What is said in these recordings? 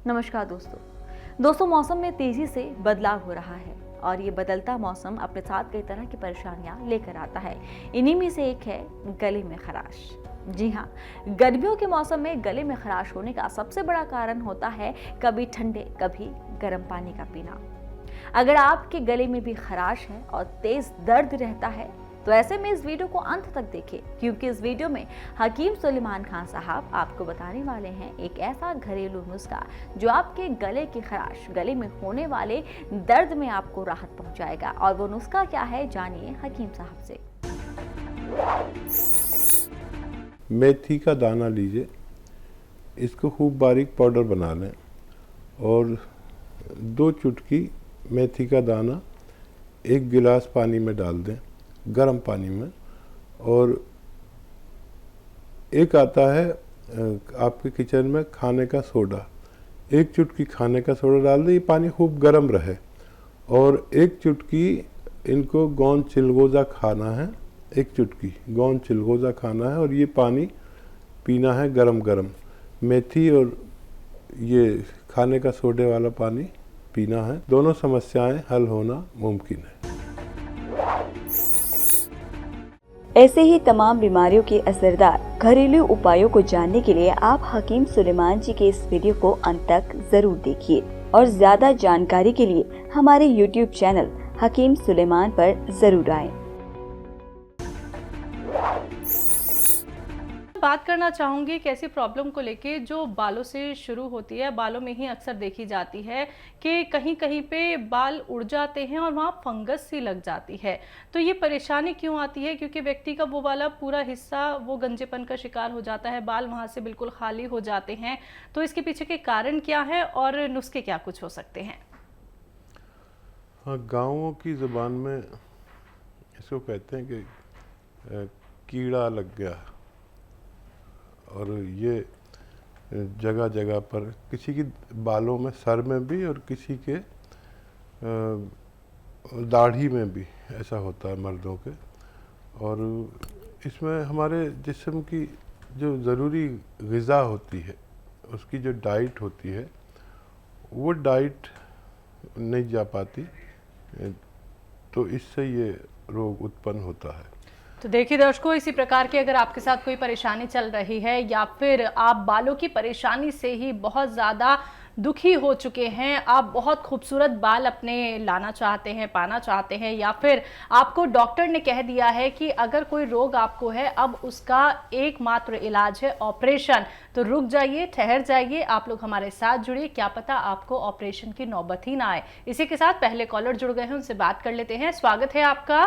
नमस्कार दोस्तों मौसम में तेजी से बदलाव हो रहा है और ये बदलता मौसम अपने साथ कई तरह की परेशानियां लेकर आता है। इन्हीं में से एक है गले में खराश। जी हाँ, गर्मियों के मौसम में गले में खराश होने का सबसे बड़ा कारण होता है कभी ठंडे कभी गर्म पानी का पीना। अगर आपके गले में भी खराश है और तेज दर्द रहता है तो ऐसे में इस वीडियो को अंत तक देखें, क्योंकि इस वीडियो में हकीम सुलेमान खान साहब आपको बताने वाले हैं एक ऐसा घरेलू नुस्खा जो आपके गले की खराश, गले में होने वाले दर्द में आपको राहत पहुंचाएगा। और वो नुस्खा क्या है, जानिए हकीम साहब से। मेथी का दाना लीजिए, इसको खूब बारीक पाउडर बना लें और 2 चुटकी मेथी का दाना 1 गिलास पानी में डाल दें, गर्म पानी में। और एक आता है आपके किचन में खाने का सोडा, 1 चुटकी खाने का सोडा डाल दें, ये पानी खूब गर्म रहे। और 1 चुटकी इनको गोंद चिलगोज़ा खाना है, 1 चुटकी गोंद चिलगोज़ा खाना है और ये पानी पीना है गरम गरम। मेथी और ये खाने का सोडे वाला पानी पीना है। दोनों समस्याएं हल होना मुमकिन है। ऐसे ही तमाम बीमारियों के असरदार घरेलू उपायों को जानने के लिए आप हकीम सुलेमान जी के इस वीडियो को अंत तक जरूर देखिए और ज्यादा जानकारी के लिए हमारे YouTube चैनल हकीम सुलेमान पर जरूर आएं। बात करना चाहूँगी एक ऐसी प्रॉब्लम को लेके जो बालों से शुरू होती है, बालों में ही अक्सर देखी जाती है कि कहीं कहीं पे बाल उड़ जाते हैं और वहाँ फंगस सी लग जाती है। तो ये परेशानी क्यों आती है? क्योंकि व्यक्ति का वो वाला पूरा हिस्सा वो गंजेपन का शिकार हो जाता है, बाल वहाँ से बिल्कुल खाली हो जाते हैं। तो इसके पीछे के कारण क्या है और नुस्खे क्या कुछ हो सकते हैं? हाँ, गाँवों की ज़बान में इसको कहते हैं कि कीड़ा लग गया। और ये जगह जगह पर किसी की बालों में, सर में भी और किसी के दाढ़ी में भी ऐसा होता है मर्दों के। और इसमें हमारे जिस्म की जो ज़रूरी ग़िज़ा होती है, उसकी जो डाइट होती है, वो डाइट नहीं जा पाती, तो इससे ये रोग उत्पन्न होता है। तो देखिए दर्शकों, इसी प्रकार की अगर आपके साथ कोई परेशानी चल रही है या फिर आप बालों की परेशानी से ही बहुत ज़्यादा दुखी हो चुके हैं, आप बहुत खूबसूरत बाल अपने लाना चाहते हैं, पाना चाहते हैं, या फिर आपको डॉक्टर ने कह दिया है कि अगर कोई रोग आपको है अब उसका एकमात्र इलाज है ऑपरेशन, तो रुक जाइए, ठहर जाइए, आप लोग हमारे साथ जुड़िए, क्या पता आपको ऑपरेशन की नौबत ही ना आए। इसी के साथ पहले कॉलर जुड़ गए हैं, उनसे बात कर लेते हैं। स्वागत है आपका।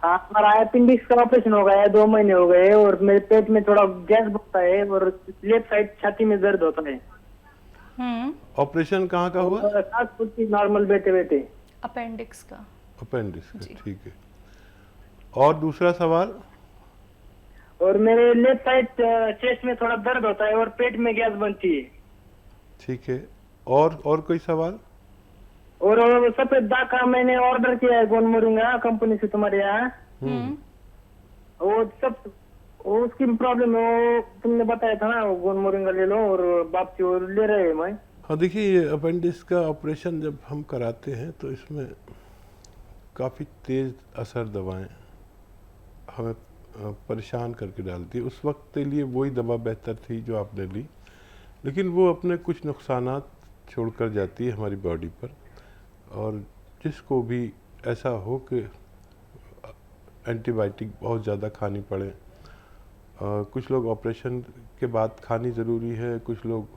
हाँ, हमारा अपेंडिक्स का ऑपरेशन हो गया है, 2 महीने हो गए और मेरे पेट में थोड़ा गैस बनता है और लेफ्ट साइड छाती में दर्द होता है। ऑपरेशन कहाँ का हुआ? सांस फूलती नॉर्मल बैठे बैठे। अपेंडिक्स का। अपेंडिक्स का, ठीक है। और दूसरा सवाल? और मेरे लेफ्ट साइड चेस्ट में थोड़ा दर्द होता है और पेट में गैस बनती है। ठीक है। और कोई सवाल? और सफेद दाग का मैंने ऑर्डर किया है गोंद मोरिंगा कंपनी से तुम्हारे यहाँ। वो सब उसकी प्रॉब्लम है, वो तुमने बताया था ना, वो गोंद मोरिंगा ले लो और वापसी और ले रहे हैं मैं। हाँ, देखिए, ये अपेंडिक्स का ऑपरेशन जब हम कराते हैं तो इसमें काफ़ी तेज़ असर दवाएं हमें परेशान करके डालती है। उस वक्त के लिए वही दवा बेहतर थी जो आपने ली, लेकिन वो अपने कुछ नुकसानात छोड़कर जाती है हमारी बॉडी पर। और जिसको भी ऐसा हो कि एंटीबायोटिक बहुत ज़्यादा खानी पड़े, कुछ लोग ऑपरेशन के बाद खानी ज़रूरी है, कुछ लोग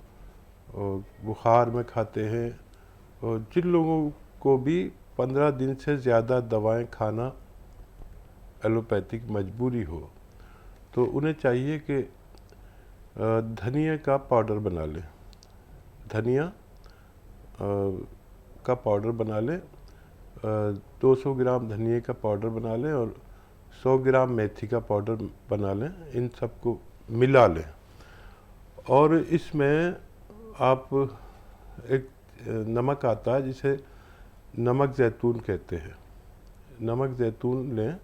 बुखार में खाते हैं, और जिन लोगों को भी 15 दिन से ज़्यादा दवाएं खाना एलोपैथिक मजबूरी हो, तो उन्हें चाहिए कि धनिया का पाउडर बना लें। धनिया का पाउडर बना लें, 200 ग्राम धनिया का पाउडर बना लें और 100 ग्राम मेथी का पाउडर बना लें। इन सबको मिला लें और इसमें आप एक नमक आता है जिसे नमक ज़ैतून कहते हैं, नमक ज़ैतून लें।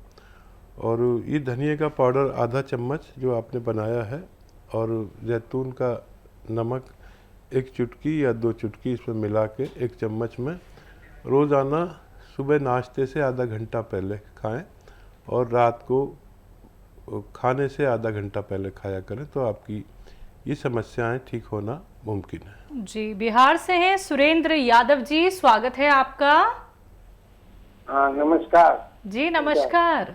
और ये धनिया का पाउडर आधा चम्मच जो आपने बनाया है और ज़ैतून का नमक 1 चुटकी या 2 चुटकी इसमें मिला के 1 चम्मच में रोज़ाना सुबह नाश्ते से आधा घंटा पहले खाएं और रात को खाने से आधा घंटा पहले खाया करें, तो आपकी ये समस्याएं ठीक होना मुमकिन है। जी, बिहार से हैं सुरेंद्र यादव जी, स्वागत है आपका। हाँ नमस्कार जी नमस्कार।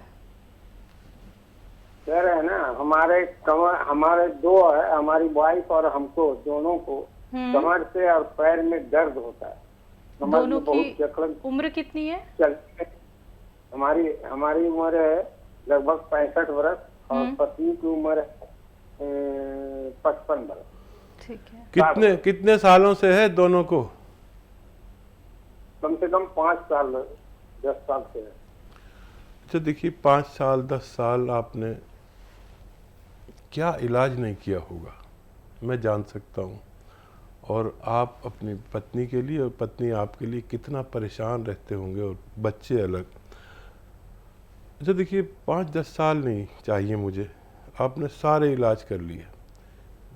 कह रहे हैं ना, हमारे दो है, हमारी वाइफ और हमको दोनों को कमर से और पैर में दर्द होता है। कमर दोनों में बहुत की जकड़न उम्र कितनी है? चलती है। हमारी उम्र है लगभग 65 वर्ष और पत्नी की उम्र है 55 वर्ष। ठीक है। कितने सालों से है दोनों को? कम से कम 5 साल 10 साल से है। अच्छा देखिए, 5 साल 10 साल आपने क्या इलाज नहीं किया होगा, मैं जान सकता हूँ। और आप अपनी पत्नी के लिए और पत्नी आपके लिए कितना परेशान रहते होंगे, और बच्चे अलग। अच्छा देखिए, 5-10 साल नहीं चाहिए मुझे, आपने सारे इलाज कर लिए।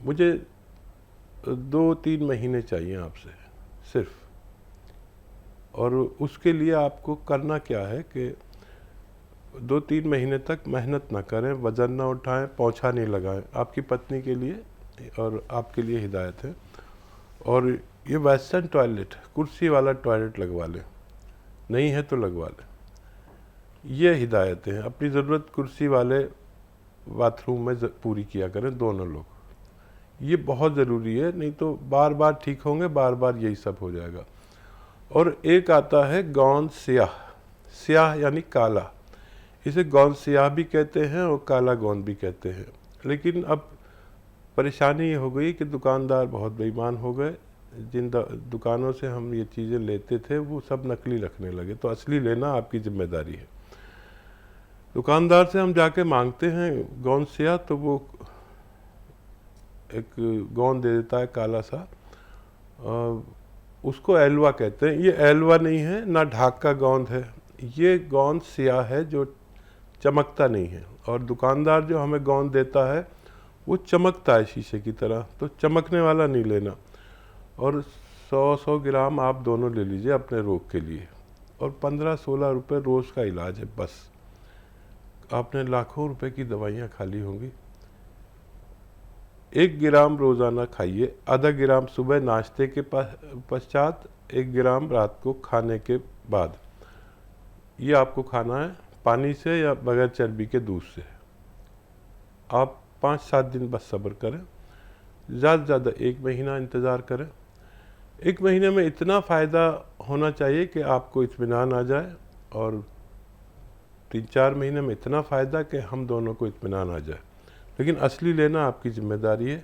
मुझे 2-3 महीने चाहिए आपसे सिर्फ। और उसके लिए आपको करना क्या है कि 2-3 महीने तक मेहनत ना करें, वज़न ना उठाएं, पोंछा नहीं लगाएं। आपकी पत्नी के लिए और आपके लिए हिदायत है। और ये वेस्टर्न टॉयलेट, कुर्सी वाला टॉयलेट लगवा लें, नहीं है तो लगवा लें। ये हिदायतें हैं। अपनी ज़रूरत कुर्सी वाले बाथरूम में पूरी किया करें दोनों लोग, ये बहुत ज़रूरी है। नहीं तो बार बार ठीक होंगे, बार बार यही सब हो जाएगा। और एक आता है गौन स्याह, स्याह यानी काला, इसे गौन स्याह भी कहते हैं और काला गौन भी कहते हैं। लेकिन अब परेशानी ये हो गई कि दुकानदार बहुत बेईमान हो गए। जिन दुकानों से हम ये चीज़ें लेते थे वो सब नकली रखने लगे, तो असली लेना आपकी जिम्मेदारी है। दुकानदार से हम जाके मांगते हैं गौन स्याह, तो वो एक गौन दे देता है काला सा, उसको एलवा कहते हैं। ये एलवा नहीं है, ना ढाक का गोंद है, ये गोंद स्याह है जो चमकता नहीं है। और दुकानदार जो हमें गोंद देता है वो चमकता है शीशे की तरह, तो चमकने वाला नहीं लेना। और 100-100 ग्राम आप दोनों ले लीजिए अपने रोग के लिए, और 15-16 रुपये रोज़ का इलाज है बस। आपने लाखों रुपए की दवाइयाँ खा ली होंगी। 1 ग्राम रोज़ाना खाइए, आधा ग्राम सुबह नाश्ते के पश्चात, 1 ग्राम रात को खाने के बाद। ये आपको खाना है पानी से या बगैर चर्बी के दूध से। आप 5-7 दिन बस सब्र करें, ज़्यादा से ज़्यादा 1 महीना इंतज़ार करें। 1 महीने में इतना फ़ायदा होना चाहिए कि आपको इत्मीनान आ जाए, और 3-4 महीने में इतना फ़ायदा कि हम दोनों को इत्मीनान आ जाए। लेकिन असली लेना आपकी जिम्मेदारी है,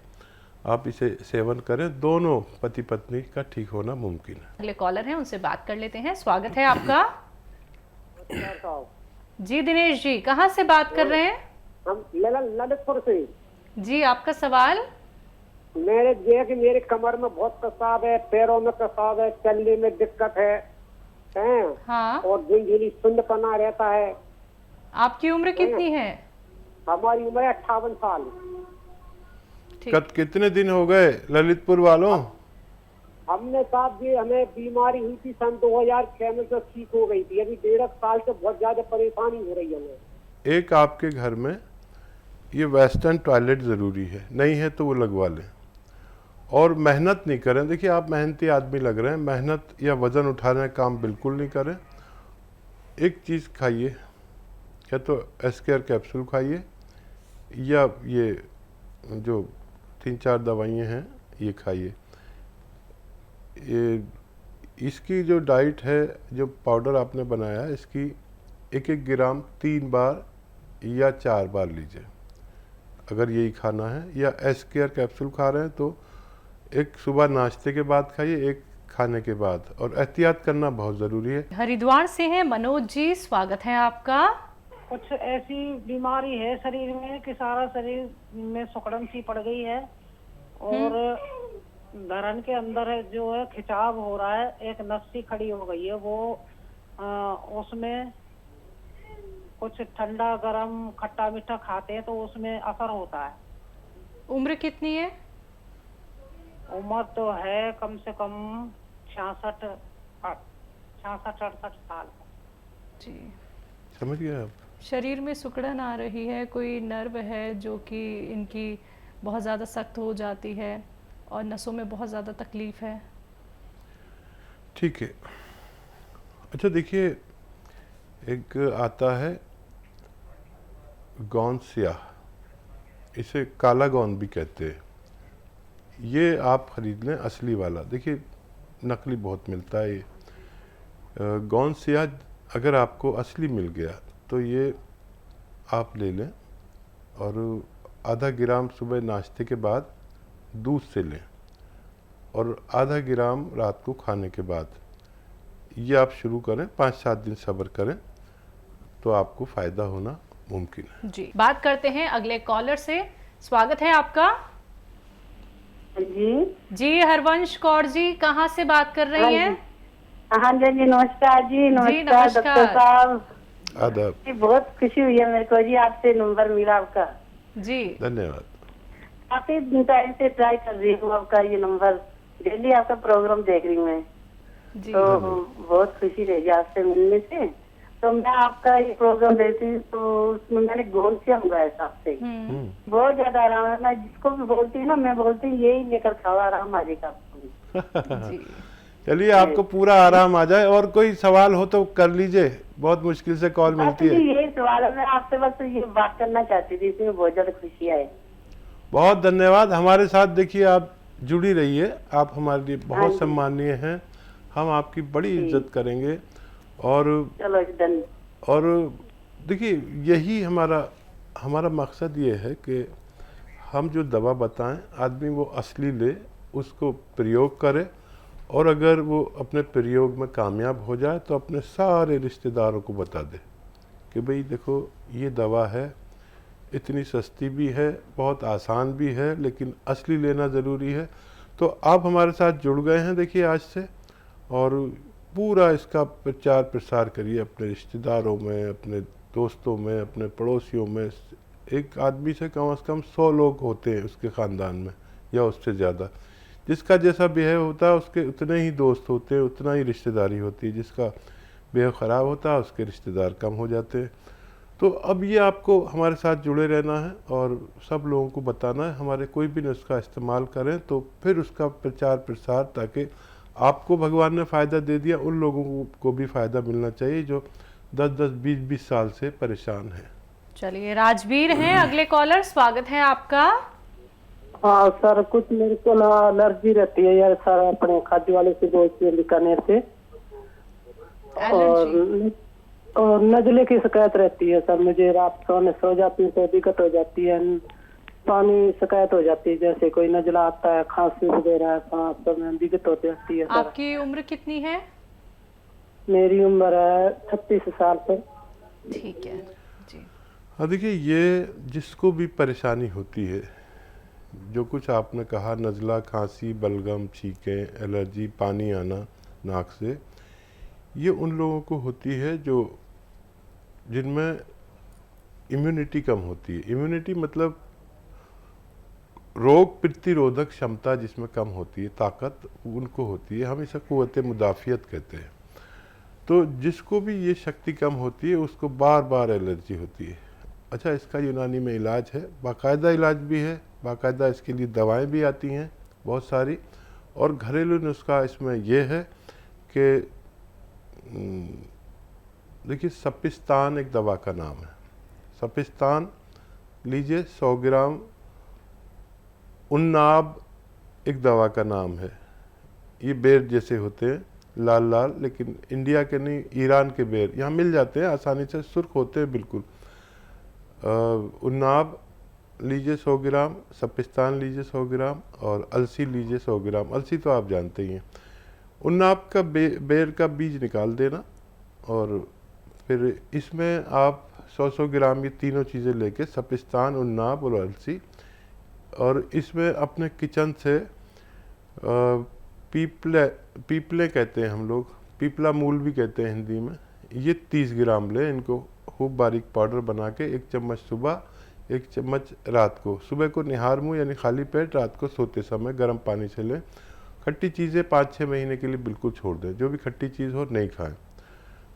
आप इसे सेवन करें, दोनों पति पत्नी का ठीक होना मुमकिन है। अगले कॉलर हैं, उनसे बात कर लेते हैं। स्वागत है आपका। जी दिनेश जी, कहाँ से बात कर रहे हैं? हम ललितपुर से। जी, आपका सवाल। मेरे कमर में बहुत पेशाब है, पैरों में पेशाब है, चलने में दिक्कत है, हाँ। और झुनझुनी सुंदपना रहता है। आपकी उम्र कितनी है? हमारी उम्र है 58 साल। कितने दिन हो गए ललितपुर वालों? हमने साहब जी, हमें बीमारी हुई थी सन 2006 में, तो ठीक हो गई थी। अभी 1.5 साल से बहुत ज्यादा परेशानी हो रही है हमें। एक आपके घर में ये वेस्टर्न टॉयलेट ज़रूरी है, नहीं है तो वो लगवा लें। और मेहनत नहीं करें। देखिए, आप मेहनती आदमी लग रहे हैं, मेहनत या वज़न उठाने का काम बिल्कुल नहीं करें। एक चीज़ खाइए, या तो एस्केयर कैप्सूल खाइए, या ये जो 3-4 दवाइयाँ हैं ये खाइए। ये इसकी जो डाइट है, जो पाउडर आपने बनाया है, इसकी 1-1 ग्राम 3 बार या 4 बार लीजिए अगर यही खाना है। या एस्केयर कैप्सूल खा रहे हैं तो एक सुबह नाश्ते के बाद खाइए, एक खाने के बाद। और एहतियात करना बहुत ज़रूरी है। हरिद्वार से हैं मनोज जी, स्वागत है आपका। कुछ ऐसी बीमारी है शरीर में कि सारा शरीर में सुकड़न सी पड़ गई है, और धरन के अंदर है जो है खिंचाव हो रहा है, एक नस्सी खड़ी हो गई है। वो उसमें कुछ ठंडा गरम खट्टा मीठा खाते हैं तो उसमें असर होता है। उम्र कितनी है? उम्र तो है कम से कम 66 68 साल। जी। समझ गए आप? शरीर में सिकुड़न आ रही है, कोई नर्व है जो कि इनकी बहुत ज़्यादा सख्त हो जाती है और नसों में बहुत ज़्यादा तकलीफ़ है। ठीक है। अच्छा देखिए, एक आता है गौन स्याह, इसे काला गौन भी कहते हैं। ये आप खरीद लें असली वाला। देखिए नकली बहुत मिलता है। ये गौन स्याह अगर आपको असली मिल गया तो ये आप ले लें और आधा ग्राम सुबह नाश्ते के बाद दूध से लें और आधा ग्राम रात को खाने के बाद। ये आप शुरू करें, 5-7 दिन सब्र करें तो आपको फ़ायदा होना मुमकिन है। जी, बात करते हैं अगले कॉलर से। स्वागत है आपका। जी जी, हरवंश कौर जी, कहाँ से बात कर रही हैं? हाँ जी नमस्कार जी। नमस्कार नमस्कार। डॉक्टर साहब आदाब। जी, बहुत खुशी हुई है मेरे को जी, आपसे नंबर मिला आपका। जी, धन्यवाद। काफी टाइम से ट्राई कर रही हूँ आपका ये नंबर, डेली आपका प्रोग्राम देख रही हूँ मैं, जी। तो बहुत खुशी रही आपसे मिलने से। तो मैं आपका ये प्रोग्राम देखती हूँ तो उसमें मैंने गोल से मंगाया था आपसे, बहुत ज्यादा आराम है। मैं जिसको भी बोलती हूँ ना, मैं बोलती हूँ यही लेकर खाओ, आराम आ जाएगा आपको। जी। चलिए आपको पूरा आराम आ जाए। और कोई सवाल हो तो कर लीजिए, बहुत मुश्किल से कॉल मिलती है। यही सवाल है, मैं आपसे बस ये बात करना चाहती थी, इसमें बहुत ज्यादा खुशी है। बहुत धन्यवाद। हमारे साथ देखिए आप जुड़ी रहिए, आप हमारे लिए बहुत हाँ जी। सम्मानीय हैं, हम आपकी बड़ी इज्जत करेंगे। और चलो डन। और देखिए यही हमारा मकसद ये है कि हम जो दवा बताएं आदमी वो असली ले, उसको प्रयोग करे और अगर वो अपने प्रयोग में कामयाब हो जाए तो अपने सारे रिश्तेदारों को बता दे कि भाई देखो ये दवा है, इतनी सस्ती भी है, बहुत आसान भी है, लेकिन असली लेना ज़रूरी है। तो आप हमारे साथ जुड़ गए हैं देखिए आज से, और पूरा इसका प्रचार प्रसार करिए अपने रिश्तेदारों में, अपने दोस्तों में, अपने पड़ोसियों में। एक आदमी से कम 100 लोग होते हैं उसके ख़ानदान में या उससे ज़्यादा। जिसका जैसा बिहेव होता है उसके उतने ही दोस्त होते हैं, उतना ही रिश्तेदारी होती है। जिसका बिहेव ख़राब होता है उसके रिश्तेदार कम हो जाते हैं। तो अब ये आपको हमारे साथ जुड़े रहना है और सब लोगों को बताना है। हमारे कोई भी नुस्खा इस्तेमाल करें तो फिर उसका प्रचार प्रसार, ताकि आपको भगवान ने फ़ायदा दे दिया, उन लोगों को भी फ़ायदा मिलना चाहिए जो 10-10, 20-20 साल से परेशान हैं। चलिए, राजवीर हैं अगले कॉलर, स्वागत है आपका। हाँ सर, कुछ मेरे को ना एलर्जी रहती है यार सर, अपने खाद्य वाले से बोलती है बीकानेर से, और नजले की शिकायत रहती है सर। मुझे रात सोने सो जाती है तो दिक्कत हो जाती है, पानी शिकायत हो जाती है, जैसे कोई नजला आता है, खांसी वगैरह, सांस तो में दिक्कत हो जाती है सर। आपकी उम्र कितनी है? मेरी उम्र है 36 साल पर। ठीक है जी। हाँ देखिए, ये जिसको भी परेशानी होती है, जो कुछ आपने कहा, नज़ला, खांसी, बलगम, छींकें, एलर्जी, पानी आना नाक से, ये उन लोगों को होती है जो जिनमें इम्यूनिटी कम होती है। इम्यूनिटी मतलब रोग प्रतिरोधक क्षमता जिसमें कम होती है, ताकत उनको होती है। हम इसे क़ुव्वत मुदाफ़ियत कहते हैं। तो जिसको भी ये शक्ति कम होती है उसको बार बार एलर्जी होती है। अच्छा, इसका यूनानी में इलाज है, बाकायदा इलाज भी है, बाकायदा इसके लिए दवाएं भी आती हैं बहुत सारी। और घरेलू नुस्खा इसमें यह है कि देखिए, सपिस्तान एक दवा का नाम है। सपिस्तान लीजिए 100 ग्राम। उन्नाब एक दवा का नाम है। ये बेर जैसे होते हैं, लाल लाल, लेकिन इंडिया के नहीं, ईरान के बेर यहाँ मिल जाते हैं आसानी से, सुर्ख होते हैं बिल्कुल। उन्नाब लीजिए 100 ग्राम, सपिस्तान लीजिए 100 ग्राम, और अलसी लीजिए 100 ग्राम। अलसी तो आप जानते ही हैं। उन्नाब का बेर का बीज निकाल देना, और फिर इसमें आप 100 ग्राम ये तीनों चीज़ें लेके, सपिस्तान, उन्नाब और अलसी, और इसमें अपने किचन से पीपले कहते हैं हम लोग, पीपला मूल भी कहते हैं हिंदी में, ये 30 ग्राम लें। इनको खूब बारीक पाउडर बना के 1 चम्मच सुबह, 1 चम्मच रात को, सुबह को निहार मुँह यानी खाली पेट रात को सोते समय गर्म पानी से लें। खट्टी चीज़ें 5-6 महीने के लिए बिल्कुल छोड़ दें, जो भी खट्टी चीज़ हो नहीं खाएं।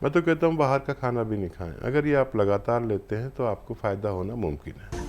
मैं तो कहता हूँ बाहर का खाना भी नहीं खाएं। अगर ये आप लगातार लेते हैं तो आपको फ़ायदा होना मुमकिन है।